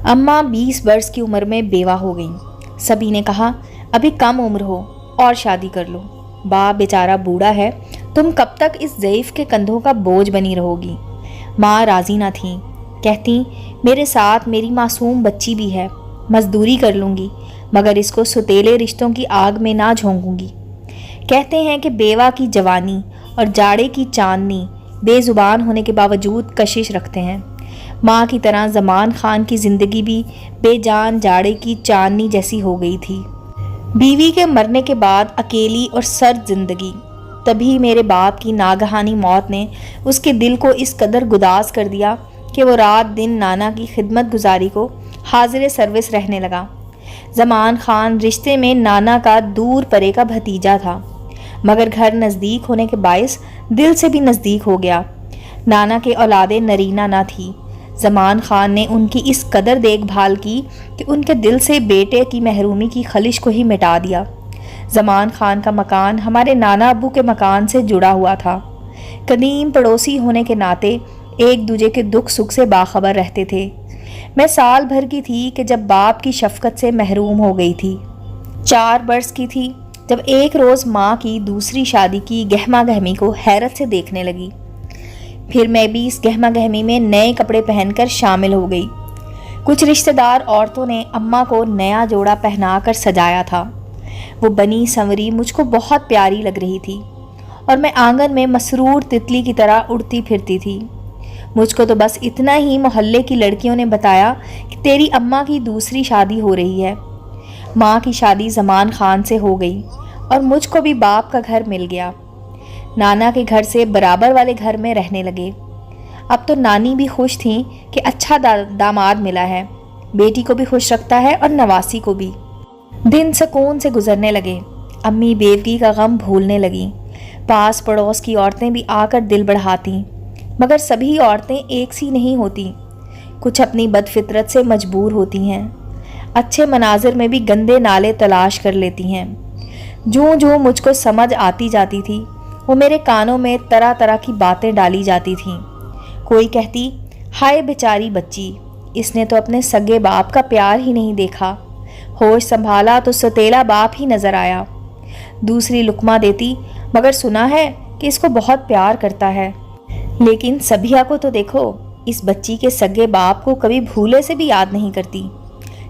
अम्मा 20 वर्ष की उम्र में बेवा हो गईं। सभी ने कहा अभी कम उम्र हो और शादी कर लो। बाप बेचारा बूढ़ा है, तुम कब तक इस ज़ईफ़ के कंधों का बोझ बनी रहोगी। माँ राज़ी ना थीं, कहती मेरे साथ मेरी मासूम बच्ची भी है, मजदूरी कर लूँगी मगर इसको सुतेले रिश्तों की आग में ना झोंकूंगी। कहते हैं कि बेवा की जवानी और जाड़े की चांदनी बेजुबान होने के बावजूद कशिश रखते हैं। माँ की तरह ज़मान खान की ज़िंदगी भी बेजान जाड़े की चांदनी जैसी हो गई थी। बीवी के मरने के बाद अकेली और सर्द ज़िंदगी। तभी मेरे बाप की नागहानी मौत ने उसके दिल को इस कदर गुदास कर दिया कि वो रात दिन नाना की खिदमत गुजारी को हाजिर सर्विस रहने लगा। ज़मान खान रिश्ते में नाना का दूर परे का भतीजा था, मगर घर नज़दीक होने के बायस दिल से भी नज़दीक हो गया। नाना के औलादे नरीना ना थी। ज़मान खान ने उनकी इस कदर देखभाल की कि उनके दिल से बेटे की महरूमी की खलिश को ही मिटा दिया। ज़मान खान का मकान हमारे नाना अब्बू के मकान से जुड़ा हुआ था। कदीम पड़ोसी होने के नाते एक दूजे के दुख सुख से बाखबर रहते थे। मैं साल भर की थी कि जब बाप की शफकत से महरूम हो गई थी। 4 वर्ष की थी जब एक रोज़ माँ की दूसरी शादी की गहमा गहमी को हैरत से देखने लगी। फिर मैं भी इस गहमा गहमी में नए कपड़े पहनकर शामिल हो गई। कुछ रिश्तेदार औरतों ने अम्मा को नया जोड़ा पहनाकर सजाया था। वो बनी संवरी मुझको बहुत प्यारी लग रही थी और मैं आंगन में मसरूर तितली की तरह उड़ती फिरती थी। मुझको तो बस इतना ही मोहल्ले की लड़कियों ने बताया कि तेरी अम्मा की दूसरी शादी हो रही है। माँ की शादी ज़मान खान से हो गई और मुझको भी बाप का घर मिल गया। नाना के घर से बराबर वाले घर में रहने लगे। अब तो नानी भी खुश थी कि अच्छा दामाद मिला है, बेटी को भी खुश रखता है और नवासी को भी। दिन सुकून से गुजरने लगे। अम्मी बेवगी का गम भूलने लगी। पास पड़ोस की औरतें भी आकर दिल बढ़ाती, मगर सभी औरतें एक सी नहीं होती। कुछ अपनी बदफितरत से मजबूर होती हैं। अच्छे मनाजिर में भी गंदे नाले तलाश कर लेती हैं। जो जो मुझको समझ आती जाती थी वो मेरे कानों में तरह तरह की बातें डाली जाती थीं। कोई कहती हाय बेचारी बच्ची, इसने तो अपने सगे बाप का प्यार ही नहीं देखा, होश संभाला तो सतेला बाप ही नज़र आया। दूसरी लुकमा देती मगर सुना है कि इसको बहुत प्यार करता है। लेकिन सभिया को तो देखो, इस बच्ची के सगे बाप को कभी भूले से भी याद नहीं करती।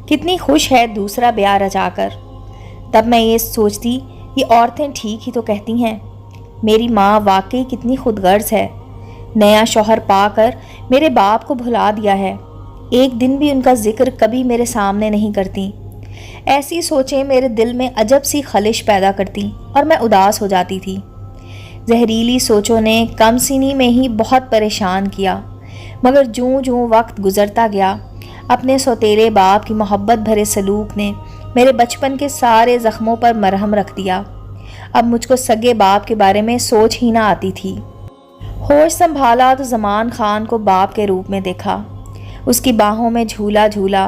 कितनी खुश है दूसरा ब्याह रचाकर। तब मैं ये सोचती ये औरतें ठीक ही तो कहती हैं। मेरी माँ वाकई कितनी खुदगर्ज है। नया शौहर पाकर मेरे बाप को भुला दिया है। एक दिन भी उनका जिक्र कभी मेरे सामने नहीं करती। ऐसी सोचें मेरे दिल में अजब सी खलिश पैदा करती और मैं उदास हो जाती थी। जहरीली सोचों ने कम सीनी में ही बहुत परेशान किया, मगर जूं जूं वक्त गुजरता गया अपने सौतेले बाप की मोहब्बत भरे सलूक ने मेरे बचपन के सारे ज़ख्मों पर मरहम रख दिया। अब मुझको सगे बाप के बारे में सोच ही ना आती थी। होश संभाला तो ज़मान खान को बाप के रूप में देखा। उसकी बाहों में झूला झूला।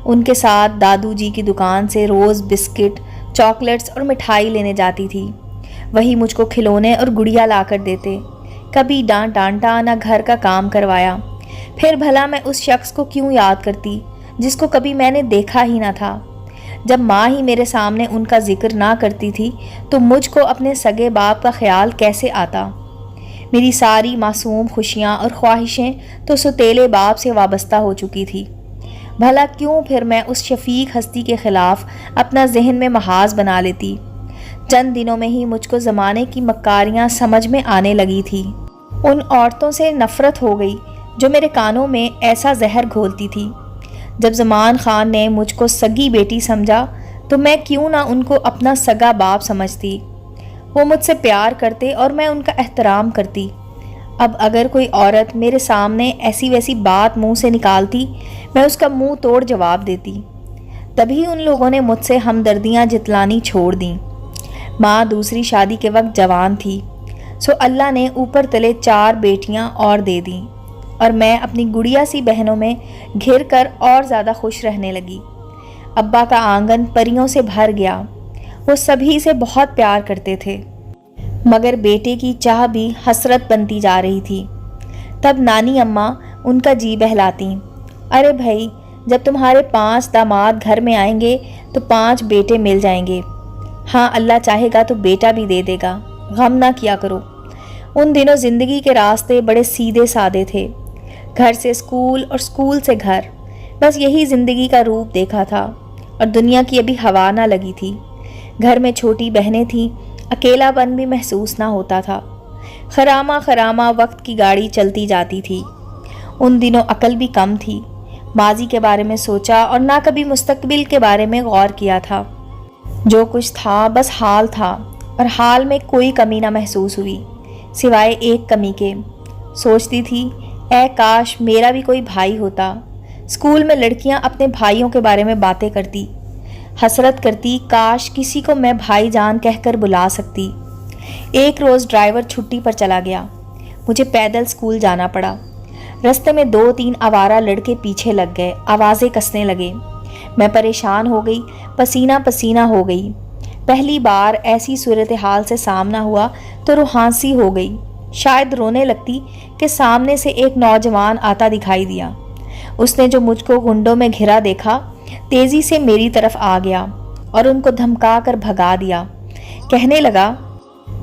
उनके साथ दादू जी की दुकान से रोज़ बिस्किट, चॉकलेट्स और मिठाई लेने जाती थी। वही मुझको खिलौने और गुड़िया ला कर देते। कभी डांट डांटा ना घर का काम करवाया। फिर भला मैं उस शख्स को क्यों याद करती जिसको कभी मैंने देखा ही ना था। जब माँ ही मेरे सामने उनका जिक्र ना करती थी तो मुझको अपने सगे बाप का ख्याल कैसे आता। मेरी सारी मासूम खुशियाँ और ख्वाहिशें तो सुतेले बाप से वाबस्ता हो चुकी थी। भला क्यों फिर मैं उस शफीक हस्ती के ख़िलाफ़ अपना जहन में महाज बना लेती। चंद दिनों में ही मुझको ज़माने की मक्कारियाँ समझ में आने लगी थी। उन औरतों से नफ़रत हो गई जो मेरे कानों में ऐसा जहर घोलती थी। जब ज़मान खान ने मुझको सगी बेटी समझा तो मैं क्यों ना उनको अपना सगा बाप समझती। वो मुझसे प्यार करते और मैं उनका एहतराम करती। अब अगर कोई औरत मेरे सामने ऐसी वैसी बात मुंह से निकालती, मैं उसका मुंह तोड़ जवाब देती। तभी उन लोगों ने मुझसे हमदर्दियाँ जितलानी छोड़ दी। माँ दूसरी शादी के वक्त जवान थी, सो अल्लाह ने ऊपर तले 4 बेटियाँ और दे दी और मैं अपनी गुड़िया सी बहनों में घिर कर और ज़्यादा खुश रहने लगी। अब्बा का आंगन परियों से भर गया। वो सभी से बहुत प्यार करते थे, मगर बेटे की चाह भी हसरत बनती जा रही थी। तब नानी अम्मा उनका जी बहलाती, अरे भाई جب تمہارے 5 داماد گھر میں آئیں گے تو 5 بیٹے مل جائیں گے۔ ہاں اللہ چاہے گا تو بیٹا بھی دے دے گا، غم نہ کیا کرو۔ ان دنوں زندگی کے راستے بڑے سیدھے سادے تھے، گھر سے اسکول اور اسکول سے گھر، بس یہی زندگی کا روپ دیکھا تھا، اور دنیا کی ابھی ہوا نہ لگی تھی۔ گھر میں چھوٹی بہنیں تھیں، اکیلا پن بھی محسوس نہ ہوتا تھا۔ خرامہ خرامہ وقت کی گاڑی چلتی جاتی تھی۔ ان دنوں عقل بھی کم تھی، ماضی کے بارے میں سوچا اور نہ کبھی مستقبل کے بارے میں غور کیا تھا۔ جو کچھ تھا بس حال تھا، اور حال میں کوئی کمی نہ محسوس ہوئی سوائے ایک کمی کے۔ سوچتی تھی اے کاش میرا بھی کوئی بھائی ہوتا۔ اسکول میں لڑکیاں اپنے بھائیوں کے بارے میں باتیں کرتی، حسرت کرتی کاش کسی کو میں بھائی جان کہہ کر بلا سکتی۔ ایک روز ڈرائیور چھٹی پر چلا گیا، مجھے پیدل اسکول جانا پڑا۔ رستے میں 2-3 آوارہ لڑکے پیچھے لگ گئے، آوازیں کسنے لگے۔ میں پریشان ہو گئی، پسینہ پسینہ ہو گئی۔ پہلی بار ایسی صورتحال سے سامنا ہوا تو روحانسی ہو گئی، شاید رونے لگتی کہ سامنے سے ایک نوجوان آتا دکھائی دیا۔ اس نے جو مجھ کو گھنڈوں میں گھرا دیکھا، تیزی سے میری طرف آ گیا اور ان کو دھمکا کر بھگا دیا۔ کہنے لگا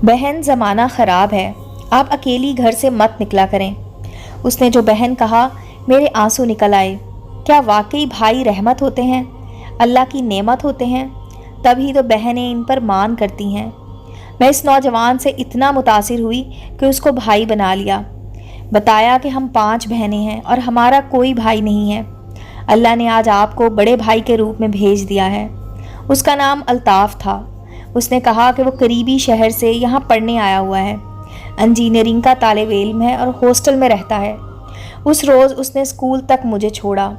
بہن زمانہ خراب ہے، آپ اکیلی گھر سے مت نکلا کریں۔ اس نے جو بہن کہا میرے آنسو نکل آئے۔ کیا واقعی بھائی رحمت ہوتے ہیں، اللہ کی نعمت ہوتے ہیں؟ تبھی تو بہنیں ان پر مان کرتی ہیں۔ میں اس نوجوان سے اتنا متاثر ہوئی کہ اس کو بھائی بنا لیا۔ بتایا کہ ہم 5 بہنیں ہیں اور ہمارا کوئی بھائی نہیں ہے، اللہ نے آج آپ کو بڑے بھائی کے روپ میں بھیج دیا ہے۔ اس کا نام الطاف تھا۔ اس نے کہا کہ وہ قریبی شہر سے یہاں پڑھنے آیا ہوا ہے، انجینئرنگ کا طالب علم ہے اور ہاسٹل میں رہتا ہے۔ اس روز اس نے اسکول تک مجھے چھوڑا،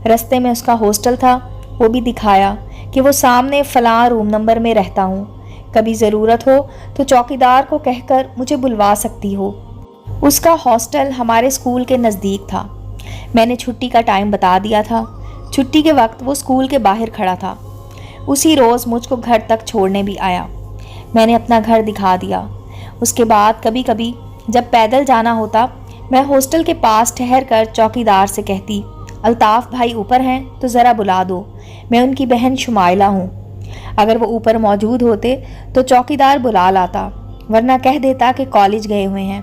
رستے میں اس کا ہاسٹل تھا، وہ بھی دکھایا کہ وہ سامنے فلاں روم نمبر میں رہتا ہوں، کبھی ضرورت ہو تو چوکیدار کو کہہ کر مجھے بلوا سکتی ہو۔ اس کا ہاسٹل ہمارے اسکول کے نزدیک تھا۔ میں نے چھٹی کا ٹائم بتا دیا تھا۔ چھٹی کے وقت وہ اسکول کے باہر کھڑا تھا۔ اسی روز مجھ کو گھر تک چھوڑنے بھی آیا۔ میں نے اپنا گھر دکھا دیا۔ اس کے بعد کبھی کبھی جب پیدل جانا ہوتا، میں ہاسٹل کے پاس ٹھہر کر چوکیدار سے کہتی الطاف بھائی اوپر ہیں تو ذرا بلا دو، میں ان کی بہن شمائلہ ہوں۔ اگر وہ اوپر موجود ہوتے تو چوکیدار بلا لاتا، ورنہ کہہ دیتا کہ کالج گئے ہوئے ہیں۔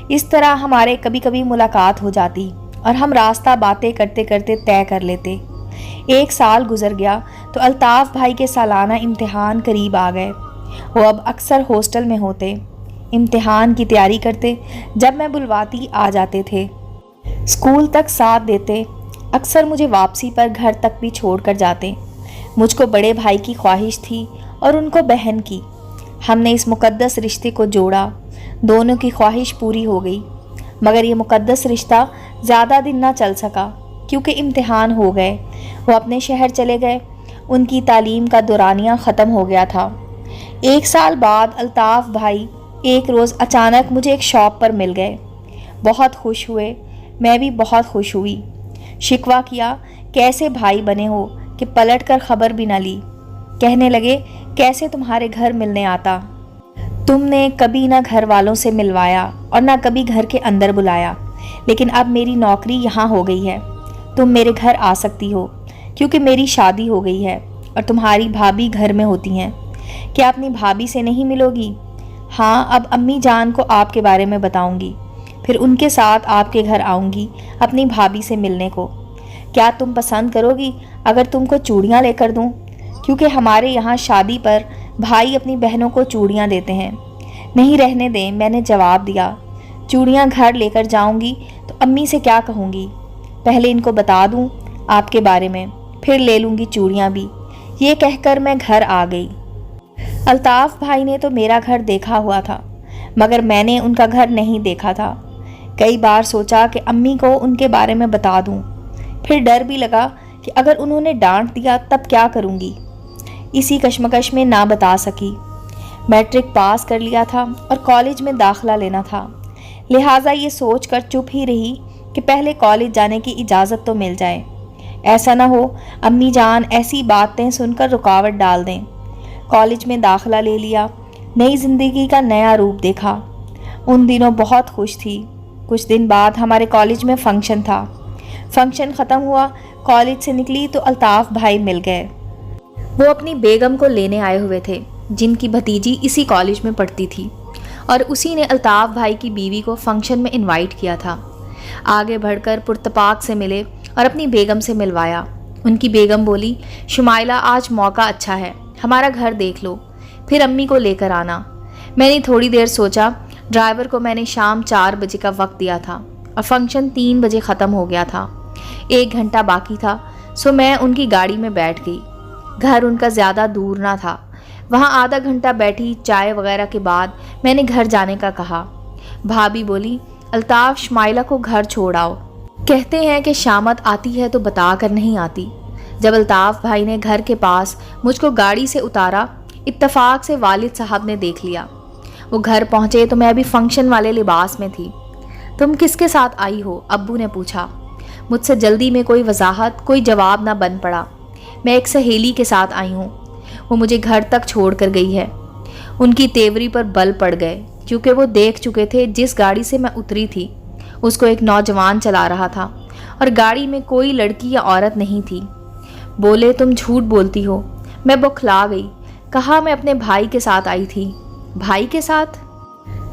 اس طرح ہمارے کبھی کبھی ملاقات ہو جاتی اور ہم راستہ باتیں کرتے کرتے طے کر لیتے۔ 1 سال گزر گیا تو الطاف بھائی کے سالانہ امتحان قریب آ گئے۔ وہ اب اکثر ہاسٹل میں ہوتے، امتحان کی تیاری کرتے، جب میں بلواتی آ جاتے تھے، اسکول تک ساتھ دیتے، اکثر مجھے واپسی پر گھر تک بھی چھوڑ کر جاتے۔ مجھ کو بڑے بھائی کی خواہش تھی اور ان کو بہن کی۔ ہم نے اس مقدس رشتے کو جوڑا، دونوں کی خواہش پوری ہو گئی، مگر یہ مقدس رشتہ زیادہ دن نہ چل سکا کیونکہ امتحان ہو گئے۔ وہ اپنے شہر چلے گئے، ان کی تعلیم کا دورانیہ ختم ہو گیا تھا۔ 1 سال بعد الطاف بھائی ایک روز اچانک مجھے ایک شاپ پر مل گئے۔ بہت خوش ہوئے، میں بھی بہت خوش ہوئی۔ شکوہ کیا کیسے بھائی بنے ہو کہ پلٹ کر خبر بھی نہ لی۔ کہنے لگے کیسے تمہارے گھر ملنے آتا، تم نے کبھی نہ گھر والوں سے ملوایا اور نہ کبھی گھر کے اندر بلایا، لیکن اب میری نوکری یہاں ہو گئی ہے، تم میرے گھر آ سکتی ہو کیونکہ میری شادی ہو گئی ہے اور تمہاری بھابھی گھر میں ہوتی ہیں۔ کیا اپنی بھابھی سے نہیں ملو گی؟ ہاں، اب امی جان کو آپ کے بارے میں بتاؤں گی، پھر ان کے ساتھ آپ کے گھر آؤں گی اپنی بھابھی سے ملنے کو۔ کیا تم پسند کرو گی اگر تم کو چوڑیاں لے کر دوں؟ کیونکہ ہمارے یہاں شادی پر بھائی اپنی بہنوں کو چوڑیاں دیتے ہیں۔ نہیں رہنے دیں، میں نے جواب دیا۔ چوڑیاں گھر لے کر جاؤں گی تو امی سے کیا کہوں گی؟ پہلے ان کو بتا دوں آپ کے بارے میں، پھر لے لوں گی چوڑیاں بھی۔ یہ کہہ کر میں گھر آ گئی۔ الطاف بھائی نے تو میرا گھر دیکھا ہوا تھا، مگر میں نے ان کا گھر نہیں دیکھا تھا۔ کئی بار سوچا کہ امی کو ان کے بارے میں بتا دوں، پھر ڈر بھی لگا کہ اگر انہوں نے ڈانٹ دیا تب کیا کروں گی۔ اسی کشمکش میں نہ بتا سکی۔ میٹرک پاس کر لیا تھا اور کالج میں داخلہ لینا تھا، لہٰذا یہ سوچ کر چپ ہی رہی کہ پہلے کالج جانے کی اجازت تو مل جائے، ایسا نہ ہو امی جان ایسی باتیں سن کر رکاوٹ ڈال دیں۔ کالج میں داخلہ لے لیا، نئی زندگی کا نیا روپ دیکھا۔ ان دنوں بہت خوش تھی۔ کچھ دن بعد ہمارے کالج میں فنکشن تھا۔ فنکشن ختم ہوا कॉलेज से निकली तो अल्ताफ़ भाई मिल गए। वो अपनी बेगम को लेने आए हुए थे, जिनकी भतीजी इसी कॉलेज में पढ़ती थी, और उसी ने अल्ताफ़ भाई की बीवी को फंक्शन में इनवाइट किया था। आगे बढ़कर पुरतपाक से मिले और अपनी बेगम से मिलवाया। उनकी बेगम बोली, शुमाइला आज मौका अच्छा है, हमारा घर देख लो, फिर अम्मी को लेकर आना। मैंने थोड़ी देर सोचा। ड्राइवर को मैंने शाम 4 बजे का वक्त दिया था और फंक्शन 3 बजे ख़त्म हो गया था। 1 घंटा बाकी था, सो मैं उनकी गाड़ी में बैठ गई। घर उनका ज़्यादा दूर ना था। वहाँ आधा घंटा बैठी, चाय वगैरह के बाद मैंने घर जाने का कहा। भाभी बोली, अल्ताफ़ शुमाइला को घर छोड़ आओ। कहते हैं कि शामत आती है तो बता कर नहीं आती। जब अल्ताफ़ भाई ने घर के पास मुझको गाड़ी से उतारा, इत्तफाक से वालिद साहब ने देख लिया। वो घर पहुँचे तो मैं अभी फंक्शन वाले लिबास में थी। तुम किसके साथ आई हो? अब्बू ने पूछा। मुझसे जल्दी में कोई वजाहत, कोई जवाब ना बन पड़ा। मैं एक सहेली के साथ आई हूँ, वो मुझे घर तक छोड़ कर गई है। उनकी तेवरी पर बल पड़ गए, क्योंकि वो देख चुके थे जिस गाड़ी से मैं उतरी थी उसको एक नौजवान चला रहा था और गाड़ी में कोई लड़की या औरत नहीं थी। बोले, तुम झूठ बोलती हो। मैं बौखला गई। कहा, मैं अपने भाई के साथ आई थी। भाई के साथ?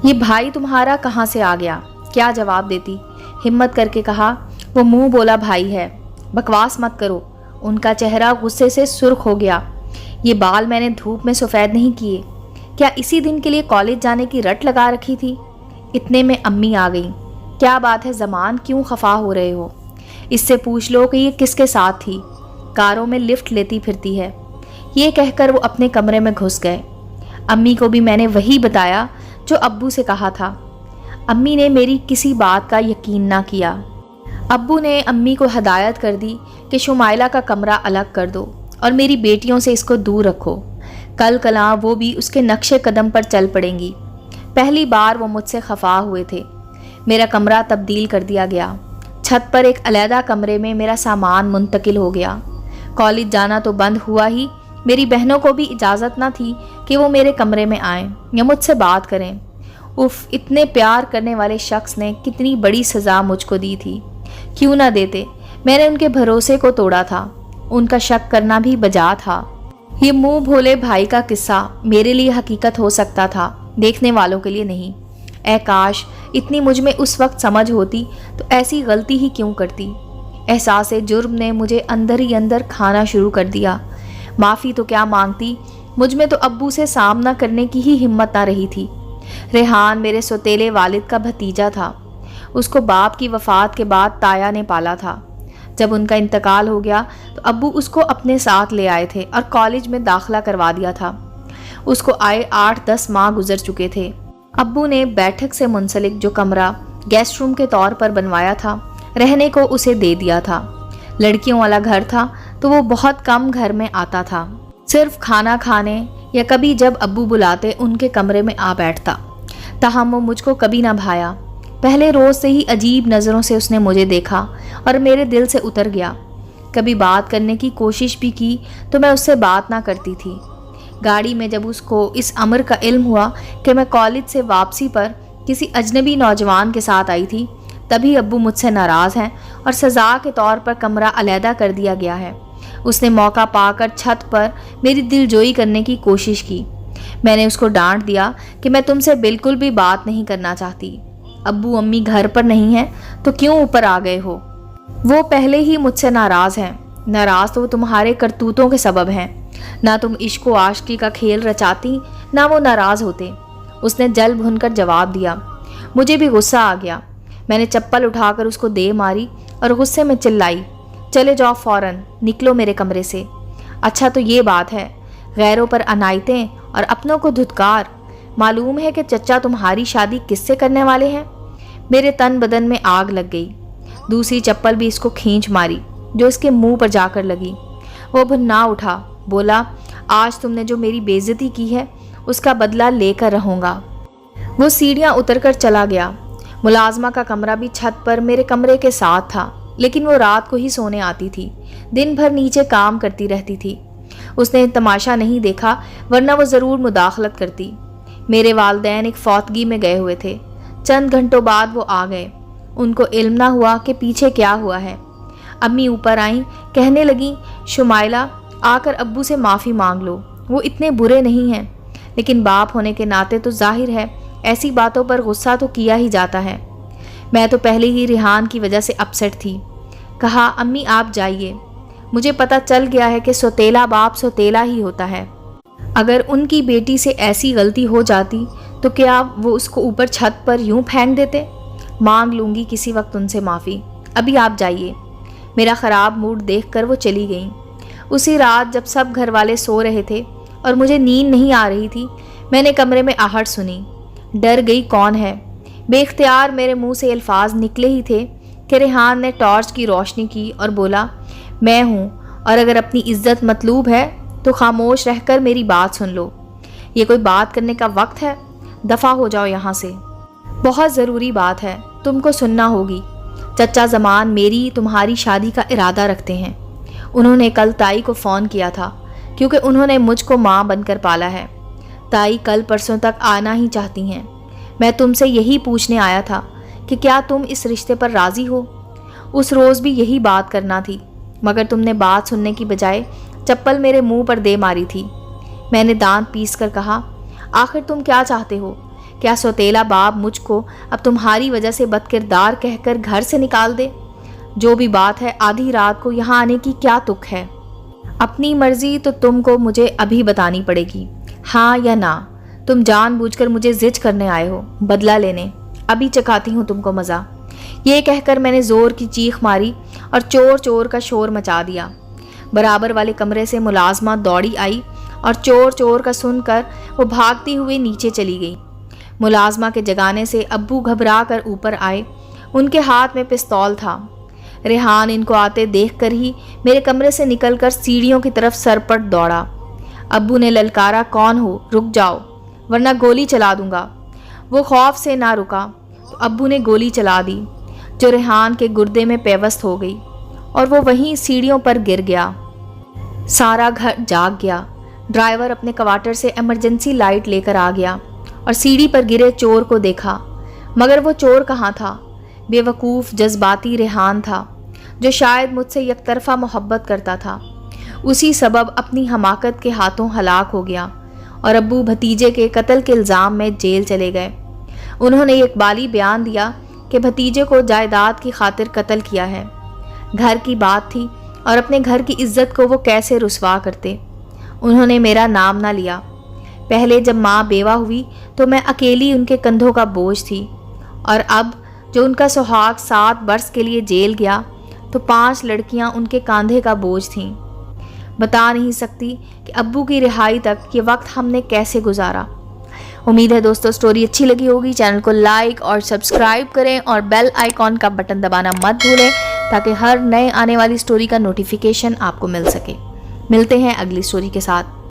ये भाई तुम्हारा कहाँ से आ गया? क्या जवाब देती? हिम्मत करके कहा, वो मुंह बोला भाई है। बकवास मत करो। उनका चेहरा गुस्से से सुर्ख हो गया। ये बाल मैंने धूप में सफ़ेद नहीं किए। क्या इसी दिन के लिए कॉलेज जाने की रट लगा रखी थी? इतने में अम्मी आ गई। क्या बात है ज़मान, क्यों खफा हो रहे हो? इससे पूछ लो कि ये किसके साथ थी। कारों में लिफ्ट लेती फिरती है। ये कहकर वो अपने कमरे में घुस गए। अम्मी को भी मैंने वही बताया जो अब्बू से कहा था। अम्मी ने मेरी किसी बात का यकीन ना किया। अब्बू ने अम्मी को हदायत कर दी कि शुमाइला का कमरा अलग कर दो और मेरी बेटियों से इसको दूर रखो। कल कलां वो भी उसके नक्शे कदम पर चल पड़ेंगी। पहली बार वो मुझसे खफा हुए थे। मेरा कमरा तब्दील कर दिया गया। छत पर एक अलहदा कमरे में मेरा सामान मुंतकिल हो गया। कॉलेज जाना तो बंद हुआ ही, मेरी बहनों को भी इजाज़त ना थी कि वो मेरे कमरे में आएं या मुझसे बात करें। उफ, इतने प्यार करने वाले शख्स ने कितनी बड़ी सज़ा मुझको दी थी। क्यों ना देते? मैंने उनके भरोसे को तोड़ा था। उनका शक करना भी बजा था। ये मुंह भोले भाई का किस्सा मेरे लिए हकीकत हो सकता था, देखने वालों के लिए नहीं। ऐ काश इतनी मुझ में उस वक्त समझ होती तो ऐसी गलती ही क्यों करती। एहसास जुर्म ने मुझे अंदर ही अंदर खाना शुरू कर दिया। माफ़ी तो क्या मांगती, मुझ में तो अब्बू से सामना करने की ही हिम्मत ना रही थी। रेहान मेरे सौतेले वालिद का भतीजा था। उसको बाप की वफ़ात के बाद ताया ने पाला था। जब उनका इंतकाल हो गया तो अब्बू उसको अपने साथ ले आए थे और कॉलेज में दाखिला करवा दिया था। उसको आए 8-10 माह गुजर चुके थे। अब्बू ने बैठक से मुंसलिक जो कमरा गेस्ट रूम के तौर पर बनवाया था, रहने को उसे दे दिया था। लड़कियों वाला घर था तो वो बहुत कम घर में आता था, सिर्फ खाना खाने या कभी जब अब्बू बुलाते उनके कमरे में आ बैठता। ताहम वो मुझको कभी ना भाया। पहले रोज़ से ही अजीब नज़रों से उसने मुझे देखा और मेरे दिल से उतर गया। कभी बात करने की कोशिश भी की तो मैं उससे बात ना करती थी। गाड़ी में जब उसको इस अमर का इल्म हुआ कि मैं कॉलेज से वापसी पर किसी अजनबी नौजवान के साथ आई थी, तभी अब्बू मुझसे नाराज़ हैं और सज़ा के तौर पर कमरा अलहदा कर दिया गया है। उसने मौका पाकर छत पर मेरी दिलजोई करने की कोशिश की। मैंने उसको डांट दिया कि मैं तुमसे बिल्कुल भी बात नहीं करना चाहती। अब्बू अम्मी घर पर नहीं हैं तो क्यों ऊपर आ गए हो? वो पहले ही मुझसे नाराज़ हैं। नाराज़ तो वो तुम्हारे करतूतों के सबब हैं। ना तुम इश्क व आशिकी का खेल रचाती, ना वो नाराज़ होते। उसने जल भुनकर जवाब दिया। मुझे भी गुस्सा आ गया। मैंने चप्पल उठाकर उसको दे मारी और गुस्से में चिल्लाई, चले जाओ फ़ौरन, निकलो मेरे कमरे से। अच्छा तो ये बात है, गैरों पर अनायतें और अपनों को धुतकार। मालूम है कि चचा तुम्हारी शादी किससे करने वाले हैं? मेरे तन बदन में आग लग गई। दूसरी चप्पल भी इसको खींच मारी जो इसके मुंह पर जाकर लगी। वो भुन्ना उठा, बोला, आज तुमने जो मेरी बेइज्जती की है उसका बदला लेकर रहूँगा। वो सीढ़ियाँ उतरकर चला गया। मुलाजमा का कमरा भी छत पर मेरे कमरे के साथ था, लेकिन वो रात को ही सोने आती थी, दिन भर नीचे काम करती रहती थी। उसने तमाशा नहीं देखा, वरना वो ज़रूर मुदाखलत करती। मेरे वालिदैन एक फौतगी में गए हुए थे। चंद घंटों बाद वो आ गए। उनको इल्म ना हुआ कि पीछे क्या हुआ है। अम्मी ऊपर आईं, कहने लगीं, शुमाइला आकर अब्बू से माफ़ी मांग लो, वो इतने बुरे नहीं हैं। लेकिन बाप होने के नाते तो जाहिर है ऐसी बातों पर गुस्सा तो किया ही जाता है। मैं तो पहले ही रिहान की वजह से अपसेट थी। कहा, अम्मी आप जाइए, मुझे पता चल गया है कि सौतेला बाप सौतेला ही होता है। अगर उनकी बेटी से ऐसी गलती हो जाती तो क्या वो उसको ऊपर छत पर यूं फेंक देते? मांग लूँगी किसी वक्त उनसे माफ़ी, अभी आप जाइए। मेरा ख़राब मूड देखकर वो चली गईं। उसी रात जब सब घर वाले सो रहे थे और मुझे नींद नहीं आ रही थी, मैंने कमरे में आहट सुनी। डर गई, कौन है? बेख्तियार मेरे मुंह से अल्फाज निकले ही थे कि रेहान ने टॉर्च की रोशनी की और बोला, मैं हूँ, और अगर अपनी इज्जत मतलूब है तो खामोश रहकर मेरी बात सुन लो। ये कोई बात करने का वक्त है? दफ़ा हो जाओ यहाँ से। बहुत ज़रूरी बात है, तुमको सुनना होगी। चचा जमान मेरी तुम्हारी शादी का इरादा रखते हैं। उन्होंने कल ताई को फ़ोन किया था क्योंकि उन्होंने मुझको माँ बनकर पाला है। ताई कल परसों तक आना ही चाहती हैं। मैं तुमसे यही पूछने आया था कि क्या तुम इस रिश्ते पर राज़ी हो? उस रोज़ भी यही बात करना थी, मगर तुमने बात सुनने की बजाय चप्पल मेरे मुंह पर दे मारी थी। मैंने दांत पीस कर कहा, आखिर तुम क्या चाहते हो? क्या सौतेला बाप मुझको अब तुम्हारी वजह से बदकिरदार कहकर घर से निकाल दे? जो भी बात है, आधी रात को यहाँ आने की क्या तुक है? अपनी मर्जी तो तुमको मुझे अभी बतानी पड़ेगी, हाँ या ना। तुम जानबूझकर मुझे जिद करने आए हो, बदला लेने। अभी चखाती हूँ तुमको मज़ा। ये कहकर मैंने ज़ोर की चीख मारी और चोर चोर का शोर मचा दिया। बराबर वाले कमरे से मुलाजमा दौड़ी आई और चोर चोर का सुनकर वो भागती हुई नीचे चली गई। मुलाजमा के जगाने से अब्बू घबरा कर ऊपर आए। उनके हाथ में पिस्तौल था। रेहान इनको आते देखकर ही मेरे कमरे से निकलकर सीढ़ियों की तरफ सरपट दौड़ा। अब्बू ने ललकारा, कौन हो? रुक जाओ वरना गोली चला दूंगा। वो खौफ से ना रुका तो अब्बू ने गोली चला दी, जो रेहान के गुर्दे में पेवस्त हो गई और वो वहीं सीढ़ियों पर गिर गया। सारा घर जाग गया। ड्राइवर अपने क्वार्टर से इमरजेंसी लाइट लेकर आ गया और सीढ़ी पर गिरे चोर को देखा, मगर वो चोर कहाँ था? बेवकूफ़ जज्बाती रेहान था, जो शायद मुझसे यकतरफ़ा मोहब्बत करता था। उसी सबब अपनी हमाकत के हाथों हलाक हो गया और अब्बू भतीजे के कत्ल के इल्ज़ाम में जेल चले गए। उन्होंने इकबाली बयान दिया कि भतीजे को जायदाद की खातिर कत्ल किया है। घर की बात थी और अपने घर की इज्जत को वो कैसे रुसवा करते। उन्होंने मेरा नाम ना लिया। पहले जब माँ बेवा हुई तो मैं अकेली उनके कंधों का बोझ थी, और अब जो उनका सुहाग 7 बरस के लिए जेल गया तो 5 लड़कियां उनके कांधे का बोझ थीं। बता नहीं सकती कि अब्बू की रिहाई तक ये वक्त हमने कैसे गुजारा। उम्मीद है दोस्तों स्टोरी अच्छी लगी होगी। चैनल को लाइक और सब्सक्राइब करें और बेल आइकॉन का बटन दबाना मत भूलें ताकि हर नए आने वाली स्टोरी का नोटिफिकेशन आपको मिल सके। मिलते हैं अगली स्टोरी के साथ।